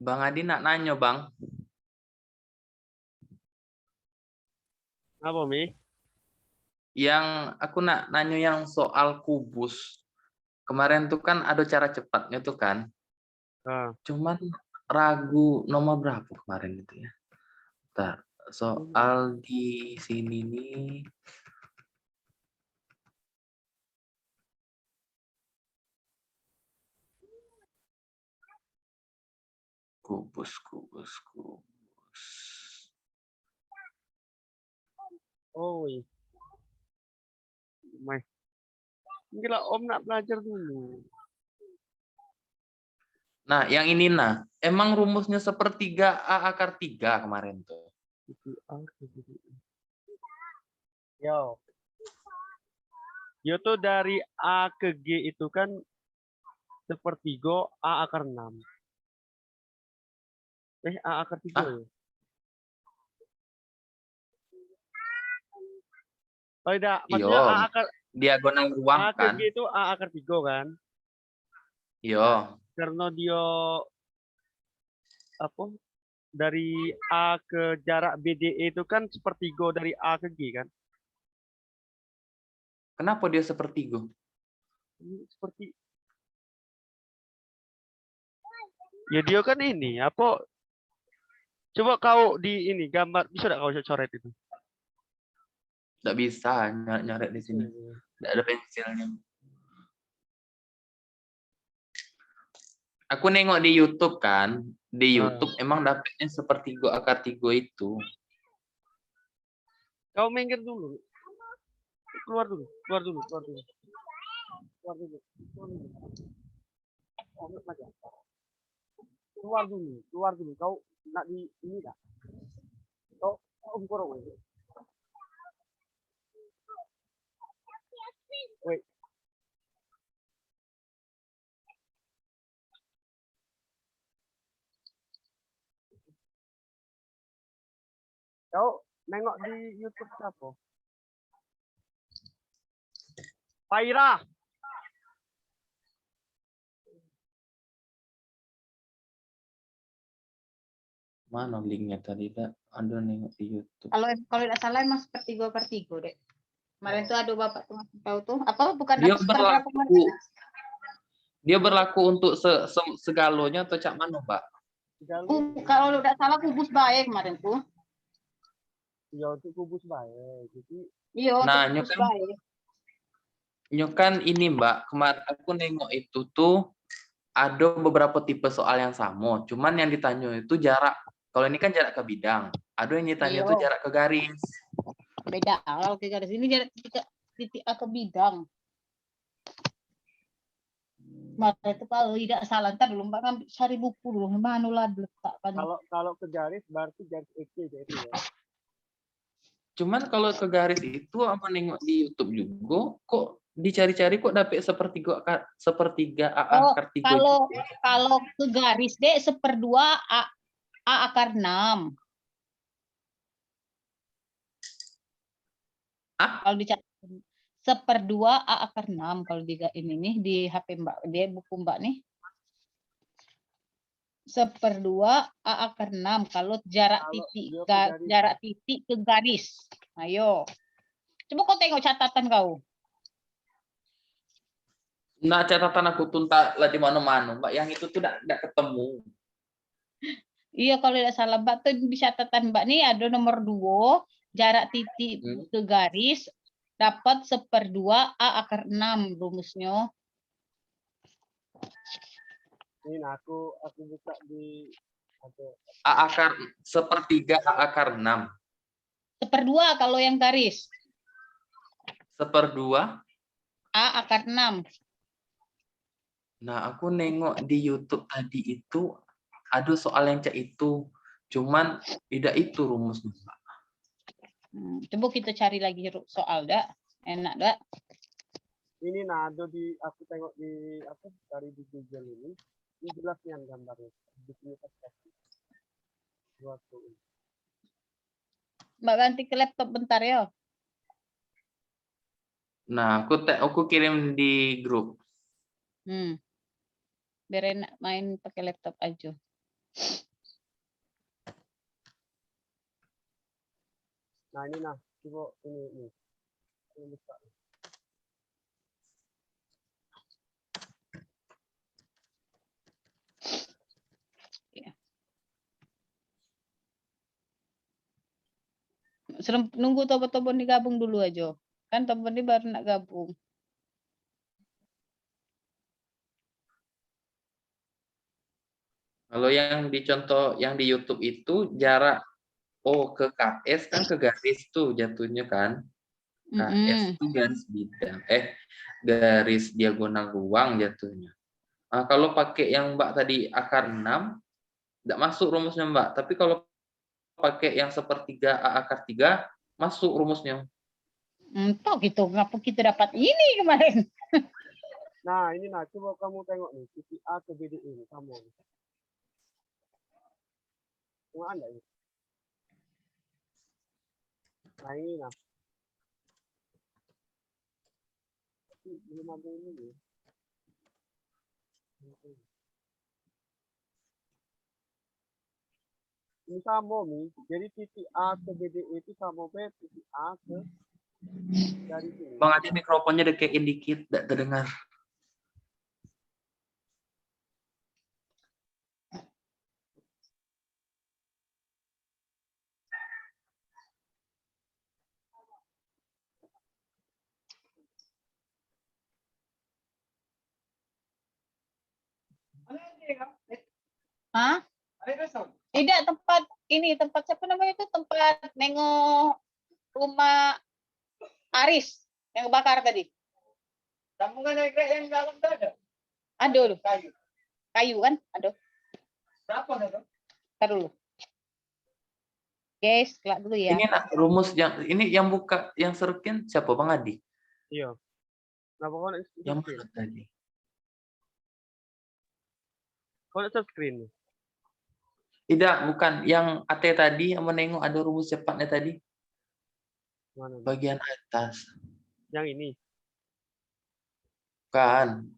Bang Adi nak nanya, Bang. Apa, Mi? Yang aku nak nanya yang soal kubus. Kemarin tuh kan ada cara cepatnya tuh kan. Ah. Cuman ragu nomor berapa kemarin itu ya. Bentar. Soal di sini nih. Kubus. Oh, iya. Mai. Gila, Om nak belajar dulu. Nah, yang ini nah. Emang rumusnya sepertiga A akar 3 kemarin tuh. Yo. Yo tuh dari A ke G itu kan sepertiga A akar 6. A akar 3 Ah, ya? Oh tidak, maksudnya iya. Diagonal ruang A ke kan. G itu A akar 3 kan? Iya. Karena dia apa? Dari A ke jarak BDE itu kan sepertiga dari A ke G kan? Kenapa dia sepertiga? Seperti ya dia kan ini apa? Coba kau di ini gambar bisa tidak kau coret itu? Nggak bisa nyoret di sini. Nggak ada pensilnya. Aku nengok di YouTube kan. Di YouTube emang dapetnya sepertiga akar 3 itu. Kau minggir dulu. Keluar dulu. Keluar dulu. Keluar dulu. Kau nak di ini dah. Kau kurang ini. Wait. Kau nengok di YouTube siapa? Paira. Mana linknya tadi? Ada nengok di YouTube. Kalau tidak salah emang sepertiga per tiga deh. Kemarin tuh ada bapak tuh tahu tuh apa bukan Dia apa seperberapa kemarin? Dia berlaku untuk segalonya atau cak mana, Mbak? Kalau tidak salah kubus baik kemarin tuh. Ya untuk kubus baik. Jadi Iya, Nah, kubus baik. Nyokan ini, Mbak. Kemarin aku nengok itu tuh ada beberapa tipe soal yang sama. Cuman yang ditanya itu jarak. Kalau ini kan jarak ke bidang. Ada yang ditanya itu jarak ke garis. Beda. Kalau ke garis ini jarak titik A ke bidang. Maka itu kalau tidak salah, ntar dulu Mbak ngambil cari buku dulu. Mana lah letakkan. kalau ke garis berarti garis EC itu ya. Cuman kalau ke garis itu apa nengok di YouTube juga, kok dicari-cari kok dapet sepertiga A akar 3 kalau ke garis deh 1/2 A akar 6. Kalau dicatat 1/2 A akar 6 kalau di ini nih di HP Mbak, dia buku Mbak nih. 1/2 A akar 6 kalau jarak titik ke garis. Ayo. Coba kau tengok catatan kau. Nah, catatan aku tuh lah di mana-mana, Mbak. Yang itu tuh enggak ketemu. Iya, kalau tidak salah Mbak tuh di catatan Mbak nih ada nomor 2, jarak titik ke garis dapat 1/2 A akar 6 rumusnya. Ini aku buka di A akar 1/3 A akar 6. 1/2 kalau yang garis. 1/2 A akar 6. Nah, aku nengok di YouTube tadi itu ada soal yang cak itu. Cuman tidak itu rumusnya, Mbak. Coba kita cari lagi soal dah. Enak dah. Ini ada di aku tengok di apa dari di Google ini. Ini jelas yang gambarnya. Di sini Mbak ganti ke laptop bentar ya. Nah, aku kirim di grup. Biar enak main pakai laptop aja. Nah ini nah, coba ini. Ini buka. Nunggu teman-teman digabung dulu aja. Kan teman ini baru nak gabung. Kalau yang di contoh yang di YouTube itu jarak O ke KS kan ke garis tuh jatuhnya kan. KS itu garis bidang. Garis diagonal ruang jatuhnya. Nah, kalau pakai yang Mbak tadi akar 6, tidak masuk rumusnya Mbak. Tapi kalau pakai yang sepertiga A akar 3, masuk rumusnya. Entah gitu, ngapa kita dapat ini kemarin? Nah ini nah, coba kamu tengok nih, titik A ke BD ini, kamu. Cuma Anda ini. Nah ini nah. Tapi belum ada ini ya. Ini sama nih, jadi titik A ke BDE itu sama B titik A ke dari sini. Bang Adi mikrofonnya deketin dikit, tidak terdengar. Hah? Tidak, tempat ini, tempat siapa namanya itu, tempat nengok rumah Aris yang kebakar tadi. Sambungan naik yang dalam tuh ada? Ada loh. Kayu kan? Ada. Berapa itu? Ntar dulu. Guys, kelak dulu ya. Ini nak rumus yang yang buka yang serukin siapa Bang Adi? Iya. Nah pokoknya Yang screen. mana tadi? Kalau screen. Tidak, bukan yang AT tadi yang menengok ada rumus cepatnya tadi. Mana? Bagian atas. Yang ini. Kan.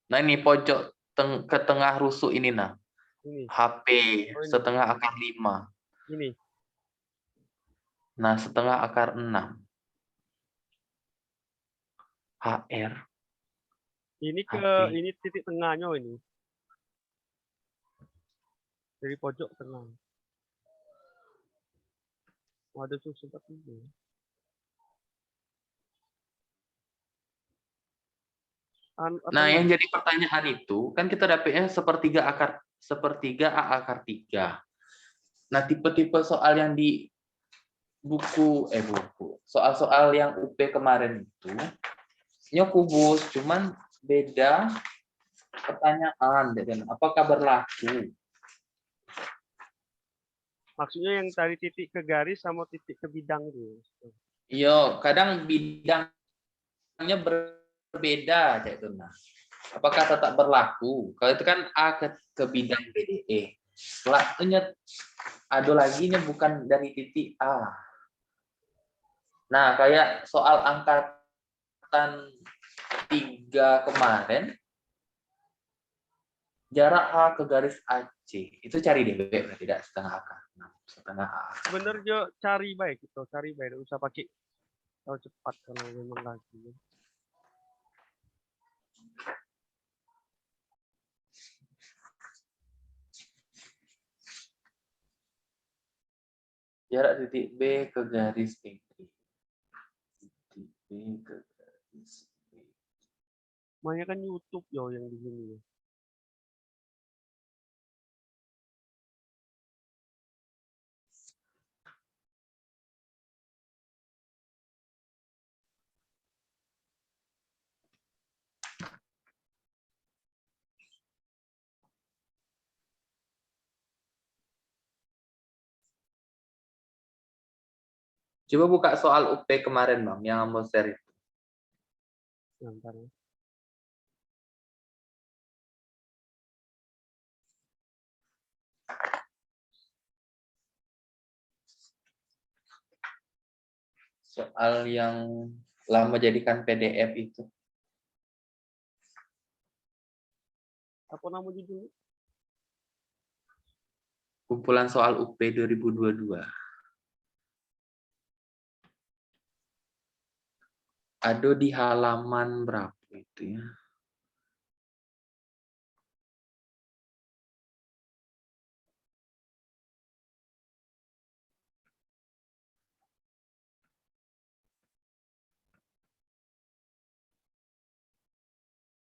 Nah ini pojok ke tengah rusuk ini nah. Ini. HP Oh, ini. setengah akar 5. Ini. Nah setengah akar 6. HR. Ini ke HP. ini titik tengahnya ini. Dari pojok tengah. Oh, ada susun ini. Nah, yang jadi pertanyaan itu kan kita dapatnya sepertiga A akar 3. Nah, tipe-tipe soal yang di buku soal-soal yang UP kemarin itu nya kubus, cuman beda pertanyaan, apakah berlaku? Maksudnya yang tadi titik ke garis sama titik ke bidang itu. Iya, kadang bidangnya berbeda kayak itu nah. Apakah tetap berlaku? Kalau itu kan A ke bidang BDE. Setelahnya ada lagi nya bukan dari titik A. Nah, kayak soal angkatan 3 kemarin, jarak A ke garis AC itu cari DB berarti tidak setengah akar, setengah A. Bener Jo, cari baik itu, cari baik. Tidak usah pakai tahu cepat kalau memang lagi. Jarak titik B ke garis E. Titik B ke garis E. Makanya kan YouTube yo yang di sini. Coba buka soal UP kemarin, Bang, yang mau share itu. Bentar ya. Soal yang lama jadikan PDF itu. Apa nama judulnya? Kumpulan soal UP 2022. Ada di halaman berapa itu ya?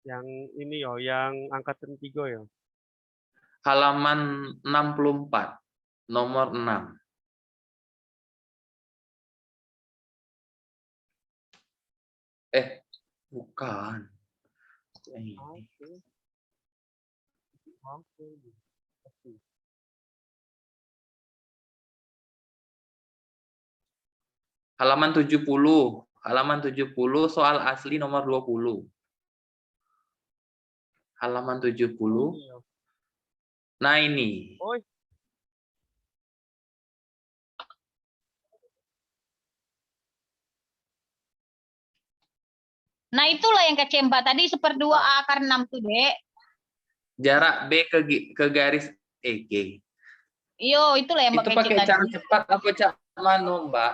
Yang ini yo, yang angkatan 3 ya. Halaman 64, nomor 6. Bukan. Yang ini. Oke. Oke. Oke. Halaman 70. Halaman 70 soal asli nomor 20. Halaman 70. Ini yo. Nah ini. Oh, Nah, itulah yang kece Mbak tadi 1/2 A akar 6 tuh, Dek. Jarak B ke garis EG. Iyo, itulah yang Itu Mbak kece pakai cara tadi. cepat apa cara mano, Mbak?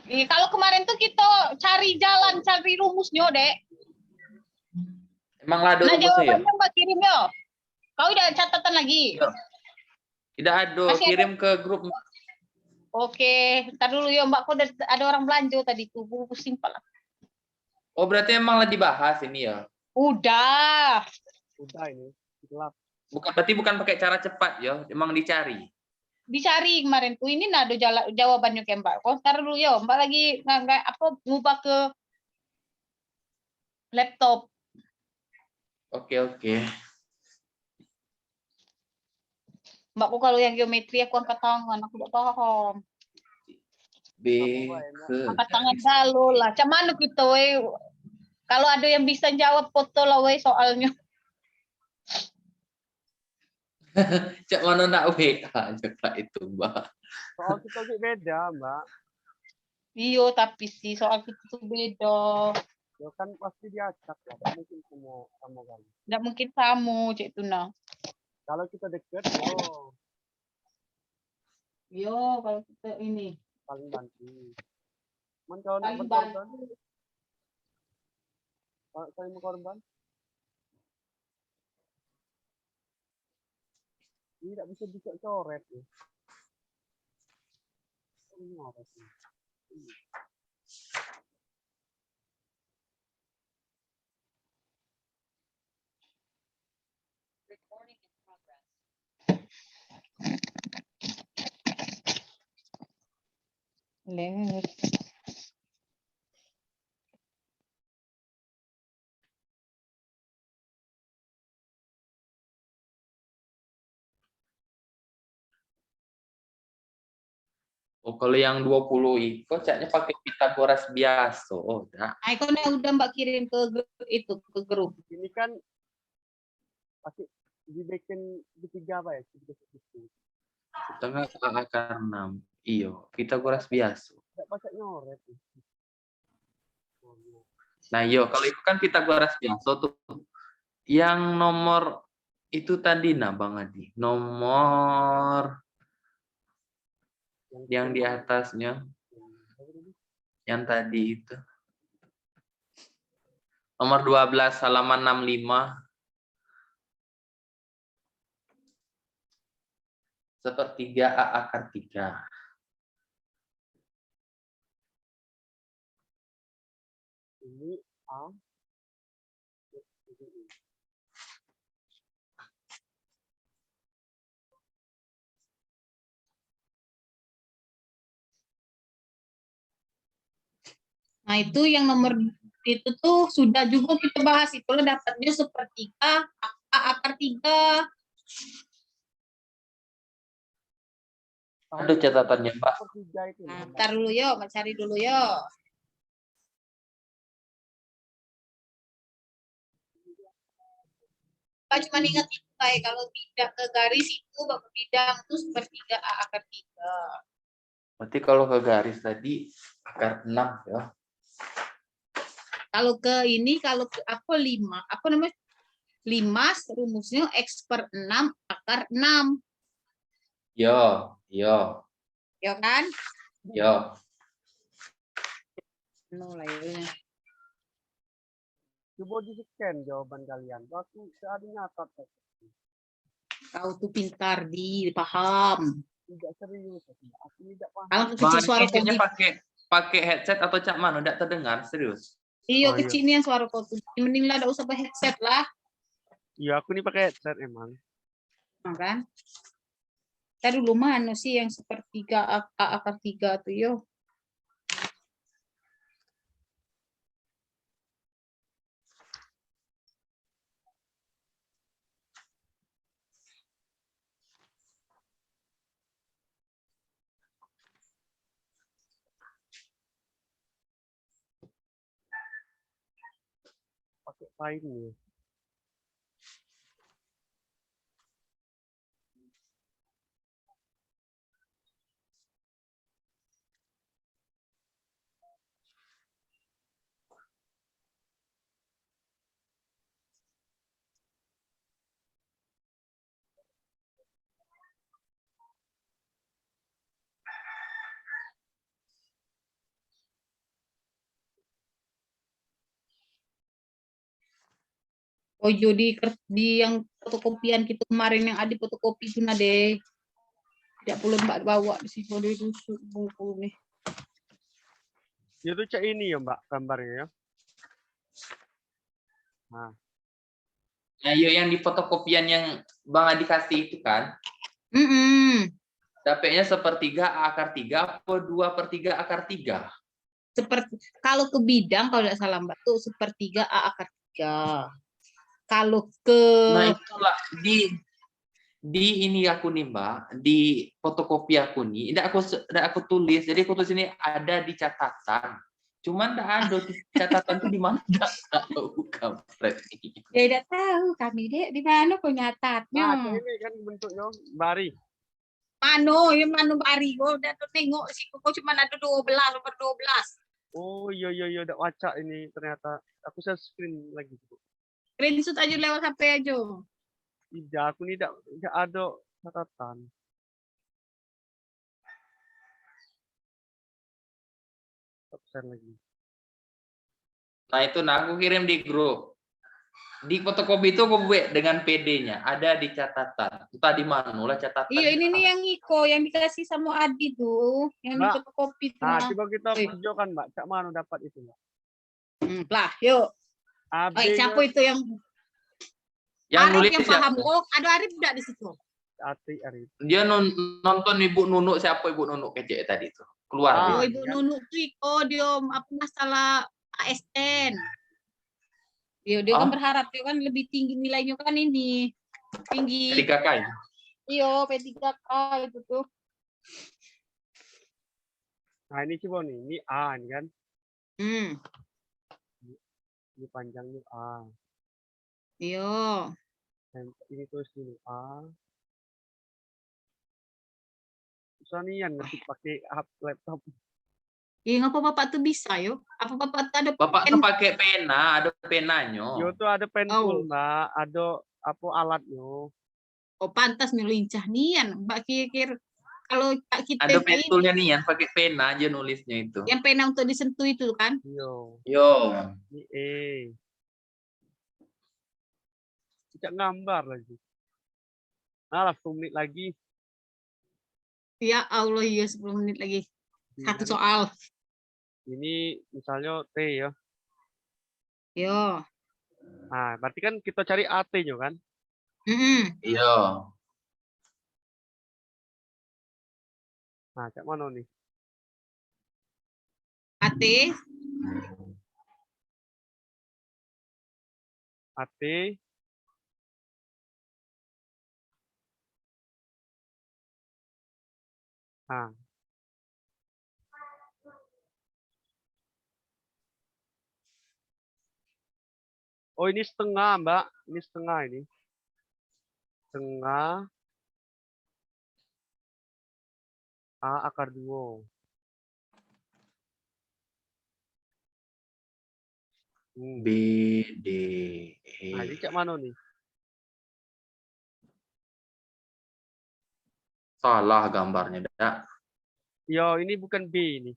Iya, kalau kemarin tuh kita cari jalan, cari rumusnya, Dek. Emang ada Nah, rumusnya ya? jawabannya Mbak kirim yo. Kau udah catatan lagi? Iya. Tidak ada, Masih ada? kirim ke grup. Oke, ntar dulu ya Mbak, kok ada orang belanja tadi tuh, buku simpel. Oh, berarti emang lagi dibahas ini ya? Udah. udah ini. Gelap. Berarti bukan pakai cara cepat ya, emang dicari. Dicari kemarin tuh, ini ada jawabannya ke Mbak. Kok ntar dulu ya, Mbak lagi nggak apa ngubah ke laptop. Oke. Mbak, kok kalau yang geometri aku angkat tangan, aku nggak paham. B ke Angkat tangan dulu lah. Cuman gitu, we. Kalau ada yang bisa jawab foto lah, we, soalnya. Cak mana nak WA aja Kak itu, Mbak. Soal kita sih beda, Mbak. Iya, tapi sih soal itu tuh beda. Ya kan pasti diacak ya. Nggak mungkin sama kali. Nggak mungkin kamu, Cik Tuna. Kalau kita deket, oh Iya, kalau kita ini. paling bantu. Cuman kalau nak Paling berkorban, bantu. kalau saling berkorban, ini tidak bisa coret ya. Coret ya. Leher. Oh, kalau yang 20 itu caknya pakai Pitagoras biasa. Oh, enggak. Ikonnya udah Mbak kirim ke grup. Ini kan pasti dibikin ketiga apa ya? Setengah A akar 6. Iyo, Pitagoras biasa. Tidak pakai nyoret. Ya. Nah, iyo, kalau itu kan Pitagoras biasa tuh. Yang nomor itu tadi, nah Bang Adi. Nomor yang di atasnya. Yang tadi itu. Nomor 12 halaman 65. Sepertiga A akar 3. Ini A. Nah, itu yang nomor itu tuh sudah juga kita bahas, itu dapatnya 1/3 A akar 3. Ada catatannya, Pak. Sepertiga itu. Nah, ntar dulu yo, Mbak cari dulu yo. Pak cuma ingat itu kayak kalau tidak ke garis itu bapak bidang itu 1/3 A akar 3. Berarti kalau ke garis tadi akar 6 ya. Kalau ke ini, kalau ke apa 5, apa namanya? 5 rumusnya X per 6 akar 6. Yo, yo, Ya kan? yo. Mulai. Coba di-scan jawaban kalian. Tuh aku ada nyatat. Kau tuh pintar, paham. Tidak serius. Aku tidak paham. Kalau Bang kecil suara kau kayaknya pakai headset atau cak mana? Udah terdengar serius. Iya, Oh, iya. kecil nih yang suara kau tuh. Mending lah, ada usah pakai headset lah. Iya, aku nih pakai headset emang. Nah, kan? Tadi dulu mana sih yang sepertiga A akar 3 tuh, yo. Pakai Paint nih. Oh, yo di yang fotokopian kita kemarin yang ada fotokopi itu nade. Tidak perlu Mbak bawa di sini di buku nih. Itu cak ini ya Mbak gambarnya ya. Nah, Nah, yo yang di fotokopian yang Bang Adi kasih itu kan, dapetnya sepertiga A akar 3 atau 2/3 akar 3? Seperti kalau ke bidang kalau tidak salah Mbak tuh sepertiga A akar 3. Kalau ke Nah, itulah di ini aku nih Mbak, di fotokopi aku nih, tidak aku tulis. Jadi aku tulis ini ada di catatan. Cuman tidak ada di catatan itu di mana, tidak tahu kampret ini. ya tidak tahu kami dek di mana kau nyatatnya. nah cak ini kan bentuknya bari. Mano, ya mano bari kau udah tuh tengok sih kau cuma ada 12 nomor 12. Oh iya udah wacak ini ternyata. Aku share screen lagi. Screenshot aja lewat HP aja. Tidak, aku ini tidak ada catatan. Aku share lagi. Nah itu, nah aku kirim di grup. Di fotokopi itu aku buat dengan PD-nya, ada di catatan. Entah di mana lah catatan. Iya ini nih yang Iko yang dikasih sama Adi tuh, yang di Mbak, fotokopi tuh. Nah, Nah. coba kita kerjakan Mbak. Cak mana dapat itu Mbak? Lah, yuk. AB Siapa itu yang nulis yang siapa? paham? Oh, ada Arif enggak di situ? Arif. Dia nonton Ibu Nunuk, siapa Ibu Nunuk kecil tadi itu. Keluar Oh, dia. Ibu Nunuk tuh Iko dia apa masalah ASN. Dia kan berharap dia kan lebih tinggi nilainya kan ini. Tinggi. P3K ya? Iya, P3K itu tuh. Nah, ini coba nih. Ini A ini kan. Hmm. Ini panjangnya A. Iya. Dan ini tulis dulu A. Susah nih yang ngetik pakai laptop. Iya, ngapa Bapak tuh bisa yo? Apa Bapak tuh ada Bapak tuh pakai pena, ada penanya. Yo tuh ada pentul Oh. Mbak. Ada apa alatnya. Oh, pantas nih lincah nian. Mbak kira kalau kita Ada pentulnya nih yang pakai pena aja nulisnya itu. yang pena untuk disentuh itu kan? Yo. Ini E. Tidak gambar lagi. Nah, 10 menit lagi. Ya Allah, iya 10 menit lagi. Satu soal. Ini misalnya T ya. Yo. Nah, berarti kan kita cari AT-nya kan? Iya. Nah, cak mana nih? AT. AT. Nah. Oh, ini setengah, Mbak. Ini setengah ini. Setengah A akar 2. B, D, E. Nah, ini cak mana nih? Salah gambarnya, Dak. Yo, ini bukan B ini.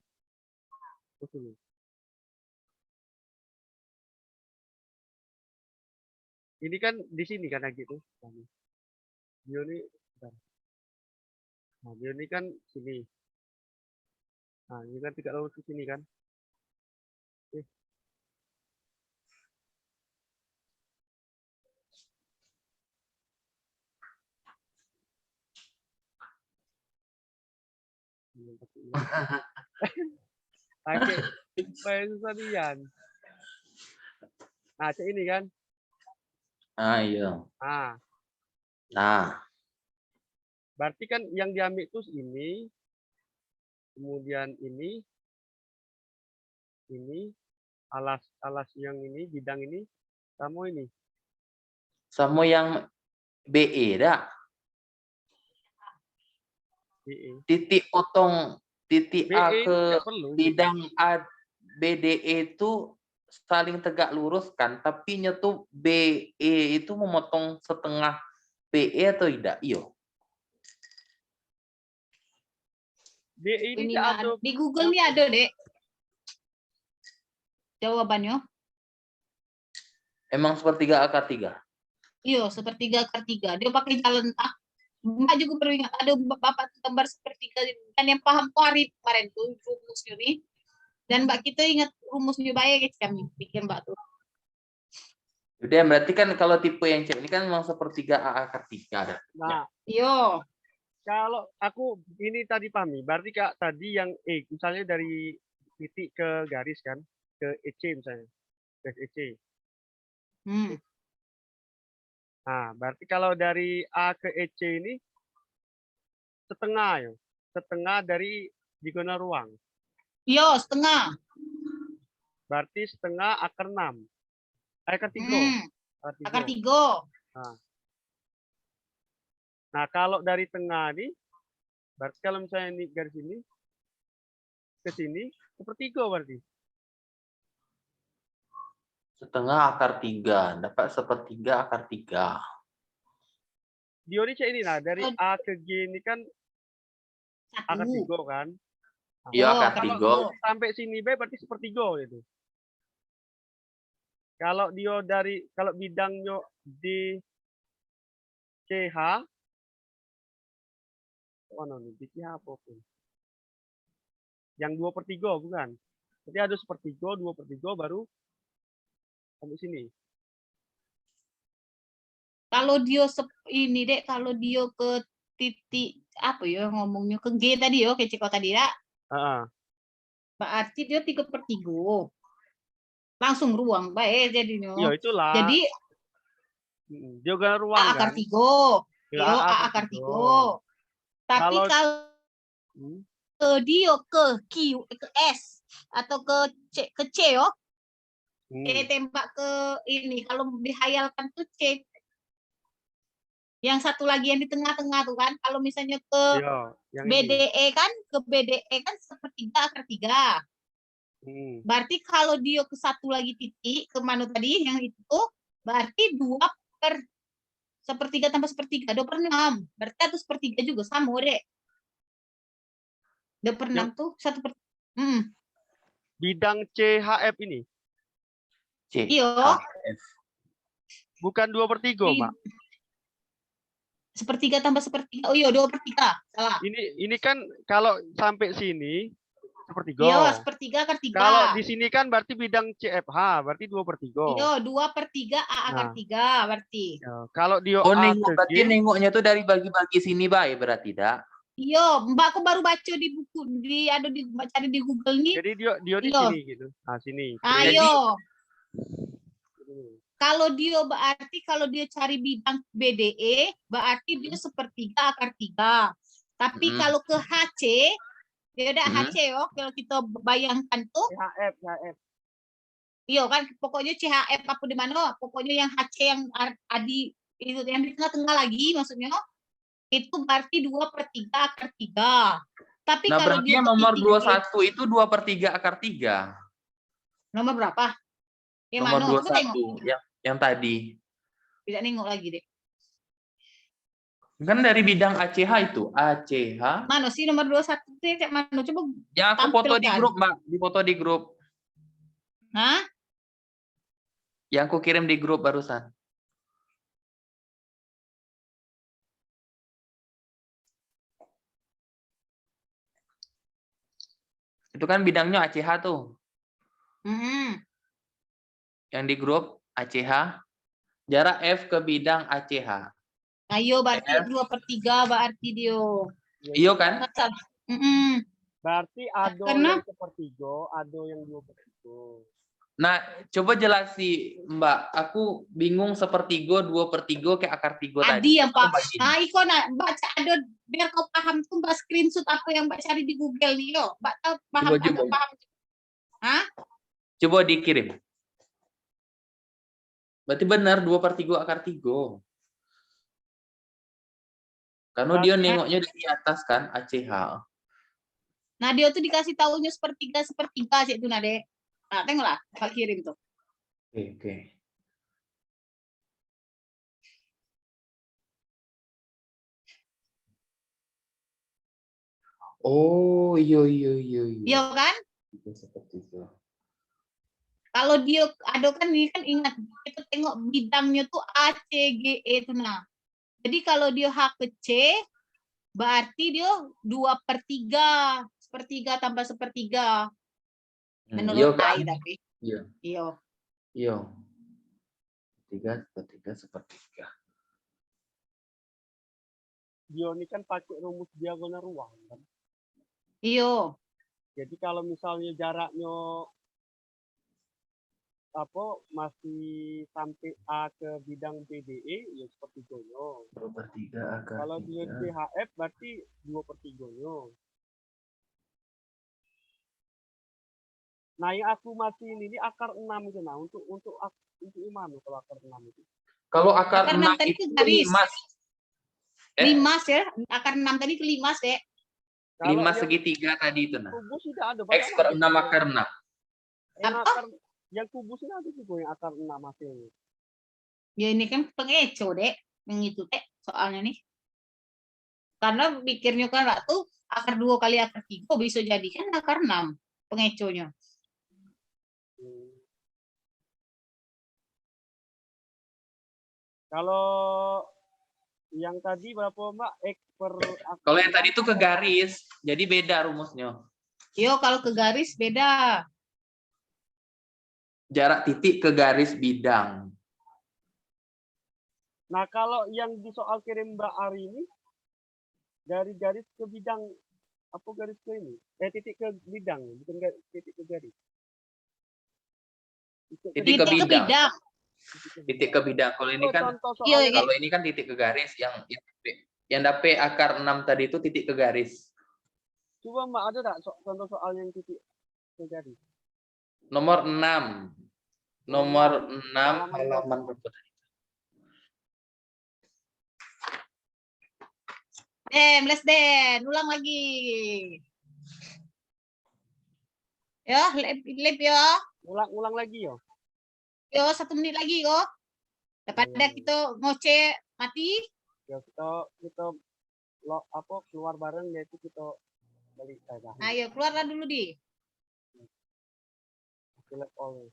Oh, sini. Ini kan di sini kan gitu. Dia ini, bentar. Nah, dia ini kan sini. Nah, ini kan tidak lurus ke sini kan. Eh, ini pakai ini. Pakai supaya susah Dian. Nah, cek ini kan. Ah, iya. Nah, Nah, berarti kan yang diambil itu ini, kemudian ini, alas yang ini, bidang ini, sama ini. sama yang BE, Dak. BE. Titik potong titik A BE ke tidak perlu. bidang A BDE itu saling tegak lurus kan, tapi tuh BE itu memotong setengah BE atau tidak? Iyo. BE ini Ini tidak nggak ada. ada. Di Google nih ada, Dek. Jawabannya. Emang sepertiga akar 3. Iya, sepertiga akar 3. Dia pakai jalan Mbak juga perlu ingat ada bapak gambar sepertiga dan yang paham tuh hari kemarin tuh rumusnya nih. Dan Mbak kita ingat rumusnya baik kami bikin Mbak tuh. Udah, berarti kan kalau tipe yang C ini kan memang sepertiga A akar 3 ada. Nah, Iya. kalau aku ini tadi pahami, berarti Kak tadi yang misalnya dari titik ke garis kan, ke EC misalnya, garis EC. Hmm. Nah, berarti kalau dari A ke EC ini setengah ya, setengah dari diagonal ruang. Iya, setengah. Berarti setengah akar 6. Akar 3. Akar 3. Nah, kalau dari tengah ini, berarti kalau misalnya ini garis ini, ke sini, sepertiga berarti. Setengah akar 3, dapat sepertiga akar 3. Diori ini nah, dari A ke G ini kan akar 3 1. kan. Iya, Oh, akar kalau 3. Sampai sini B berarti sepertiga gitu. Kalau dia dari, kalau bidangnya di CH, oh no, di CH apapun. Yang 2/3 bukan. Jadi ada sepertiga, 2/3 baru sampai sini. Kalau dia ini Dek, kalau dia ke titik apa ya ngomongnya ke G tadi ya, ke Ceko tadi ya. Berarti dia 3/3. Langsung ruang baik jadinya. Iya, itulah. Jadi diagonal ruang A akar kan. 3. Ya, Yo, A A akar akar 3. 3. Tapi kalau ke dia ke Q ke S atau ke C yo. Tembak ke ini kalau dihayalkan tuh C. Yang satu lagi yang di tengah-tengah tuh kan kalau misalnya ke yang BDE kan ke BDE kan sepertiga akar 3. Berarti kalau dia ke satu lagi titik ke mana tadi yang itu berarti 2/1/3 tambah 1/3 2/6. Berarti 1/3 juga sama deh. 2/6 tuh 1/. Bidang CHF ini. C. Iya. Bukan 2/3, Mbak. 1/3 tambah 1/3. Oh iya 2/3. Salah. Ini kan kalau sampai sini 1/3. Iya, 1/3 akar 3. Kalau di sini kan berarti bidang CFH, berarti 2/3. Iya, 2/3 A akar 3 berarti. Kalau dia berarti nengoknya tuh dari bagi-bagi sini baik berarti dak. Iya, Mbak aku baru baca di buku cari di Google nih. Jadi dia di sini gitu. Nah, sini. Ayo. Kalau dia berarti kalau dia cari bidang BDE berarti dia 1/3 akar 3. Tapi kalau ke HC ya udah HC yo kalau kita bayangkan tuh CHF. Iya kan pokoknya CHF apa di mana pokoknya yang HC yang adi itu yang di tengah-tengah lagi maksudnya itu berarti 2/3 akar 3. Tapi nah, kalau berarti dia nomor 21 itu 2/3 akar 3. Nomor berapa? Yang nomor mana? 21 yang tadi. Tidak nengok lagi deh. Kan dari bidang ACH itu, ACH. Mana sih nomor 21 itu kayak mana? Coba Yang aku foto di tampilkan. grup, Mbak. Di foto di grup. Hah? Yang aku kirim di grup barusan. Itu kan bidangnya ACH tuh. Mm-mm. Yang di grup ACH. Jarak F ke bidang ACH. Ayo berarti F. 2/3 berarti dia. Iyo kan? Masalah. Mm-mm. Berarti ado Karena- yang sepertiga, ado yang 2/3. Nah, coba jelasi Mbak. Aku bingung 1/3, 2/3 kayak akar 3 tadi. Adi yang Coba Pak. bagiin. Nah, Iko nak baca ada biar kau paham tuh Mbak screenshot apa yang Mbak cari di Google nih yo. Mbak tahu paham Coba, agak paham. Hah? Coba dikirim. Berarti benar 2/3 akar 3. Karena dia nengoknya dari atas kan, ACH. Nah, dia tuh dikasih tahunya 1/3 sih itu nah, Dek. Nah, tengoklah, Pak kirim tuh. Oke. Oh, iya. Iya kan? Seperti itu. Kalau dia ada kan ini kan ingat kita tengok bidangnya tuh A, C, G, E tuh nah. Jadi kalau dia H ke C berarti dia 2/3. 1/3 tambah 1/3. Menurut Iya kan? AI tapi. Iya. Iya. 3/3. Dia ini kan pakai rumus diagonal ruang kan. Iya. Jadi kalau misalnya jaraknya masih sampai A ke bidang BDE ya sepertiganya. 2/3 akar Kalau dia 3. CHF berarti 2/3-nya. Nah, yang aku masih ini akar 6 itu nah untuk mana kalau akar 6 itu? Kalau akar Akar 6 6 tadi itu ke garis. 5. 5 ya. Akar 6 tadi ke 5 sih. 5 yang segitiga tadi itu nah. kubus tidak ada. X/6 akar 6. Yang kubus ini ada juga yang akar 6 hasilnya. Ya ini kan pengeco, Dek. Yang itu, Dek, soalnya nih. Karena pikirnya kan lah tuh akar 2 kali akar 3 bisa jadi kan akar 6 pengeconya. Kalau yang tadi berapa Mbak? X per Kalau yang tadi itu ke garis, jadi beda rumusnya. Yo, kalau ke garis beda. Jarak titik ke garis bidang. Nah, kalau yang di soal kirim Mbak Ari ini dari garis ke bidang apa garis ke ini? Titik ke bidang, bukan titik ke garis. Titik ke bidang. Titik ke bidang. Kalau ini kan kalau ini kan titik ke garis yang dapet akar 6 tadi itu titik ke garis. Coba Mbak ada enggak contoh soal yang titik ke garis? Nomor 6. Nomor 6 halaman berapa tadi? Den, ulang lagi. Ya, lip ya. Ulang lagi ya. Yo, 1 menit lagi yo. Daripada kita ngoceh mati. Ya kita keluar bareng yaitu kita balik. Ayo, keluarlah dulu di. Select all.